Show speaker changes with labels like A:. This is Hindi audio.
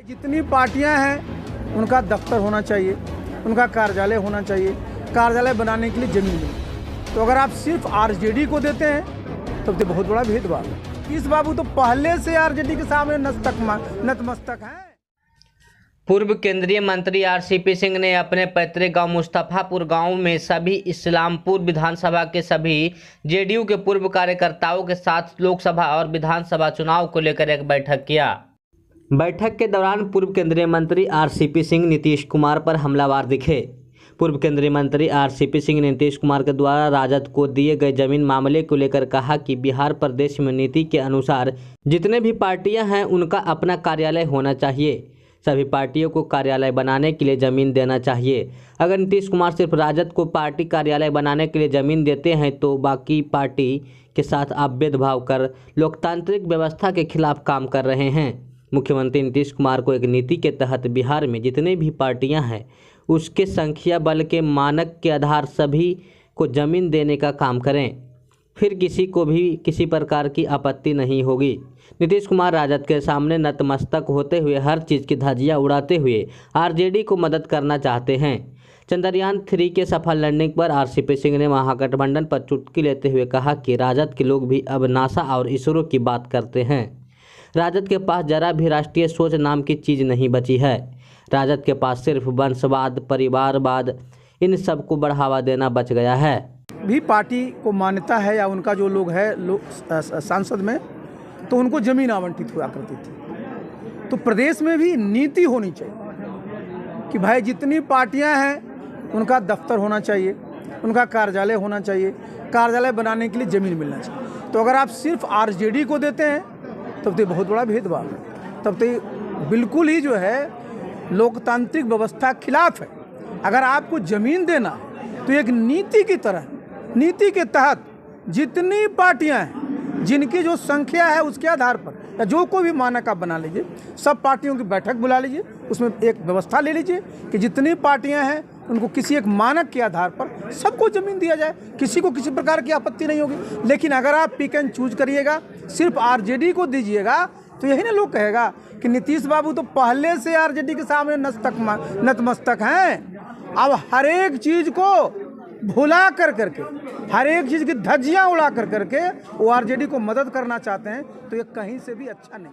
A: जितनी पार्टियां हैं उनका दफ्तर होना चाहिए, उनका कार्यालय होना चाहिए, कार्यालय बनाने के लिए जमीन नहीं। तो अगर आप सिर्फ आरजेडी को देते हैं तो बहुत बड़ा भेदभाव है। इस बाबू तो पहले से आरजेडी के सामने नतमस्तक हैं।
B: पूर्व केंद्रीय मंत्री आरसीपी सिंह ने अपने पैतृक गांव मुस्तफापुर गांव में सभी इस्लामपुर विधानसभा के सभी जेडीयू के पूर्व कार्यकर्ताओं के साथ लोकसभा और विधानसभा चुनाव को लेकर एक बैठक किया। बैठक के दौरान पूर्व केंद्रीय मंत्री आरसीपी सिंह नीतीश कुमार पर हमलावर दिखे। पूर्व केंद्रीय मंत्री आरसीपी सिंह ने नीतीश कुमार के द्वारा राजद को दिए गए जमीन मामले को लेकर कहा कि बिहार प्रदेश में नीति के अनुसार जितने भी पार्टियां हैं उनका अपना कार्यालय होना चाहिए। सभी पार्टियों को कार्यालय बनाने के लिए ज़मीन देना चाहिए। अगर नीतीश कुमार सिर्फ राजद को पार्टी कार्यालय बनाने के लिए ज़मीन देते हैं तो बाकी पार्टी के साथ आप भेदभाव कर लोकतांत्रिक व्यवस्था के खिलाफ काम कर रहे हैं। मुख्यमंत्री नीतीश कुमार को एक नीति के तहत बिहार में जितने भी पार्टियां हैं उसके संख्या बल के मानक के आधार सभी को ज़मीन देने का काम करें, फिर किसी को भी किसी प्रकार की आपत्ति नहीं होगी। नीतीश कुमार राजद के सामने नतमस्तक होते हुए हर चीज़ की धज्जियां उड़ाते हुए आरजेडी को मदद करना चाहते हैं। चंद्रयान 3 के सफल लैंडिंग पर आरसीपी सिंह ने महागठबंधन पर चुटकी लेते हुए कहा कि राजद के लोग भी अब नासा और इसरो की बात करते हैं। राजद के पास जरा भी राष्ट्रीय सोच नाम की चीज़ नहीं बची है। राजद के पास सिर्फ वंशवाद, परिवारवाद, इन सब को बढ़ावा देना बच गया है।
A: भी पार्टी को मान्यता है या उनका जो लोग है सांसद में, तो उनको जमीन आवंटित हुआ करती थी। तो प्रदेश में भी नीति होनी चाहिए कि भाई जितनी पार्टियां हैं उनका दफ्तर होना चाहिए, उनका कार्यालय होना चाहिए, कार्यालय बनाने के लिए ज़मीन मिलना चाहिए। तो अगर आप सिर्फ आरजेडी को देते हैं तब तो बहुत बड़ा भेदभाव है, तब तो बिल्कुल ही जो है लोकतांत्रिक व्यवस्था के खिलाफ है। अगर आपको ज़मीन देना तो एक नीति की तरह, नीति के तहत जितनी पार्टियां हैं जिनकी जो संख्या है उसके आधार पर या जो कोई भी मानक आप बना लीजिए, सब पार्टियों की बैठक बुला लीजिए, उसमें एक व्यवस्था ले लीजिए कि जितनी पार्टियां हैं उनको किसी एक मानक के आधार पर सबको ज़मीन दिया जाए, किसी को किसी प्रकार की आपत्ति नहीं होगी। लेकिन अगर आप पिक एंड चूज करिएगा, सिर्फ आरजेडी को दीजिएगा, तो यही ना लोग कहेगा कि नीतीश बाबू तो पहले से आरजेडी के सामने नतमस्तक हैं। अब हर एक चीज़ को भुला कर करके, हर एक चीज़ की धज्जियां उड़ा कर करके वो आरजेडी को मदद करना चाहते हैं, तो ये कहीं से भी अच्छा नहीं।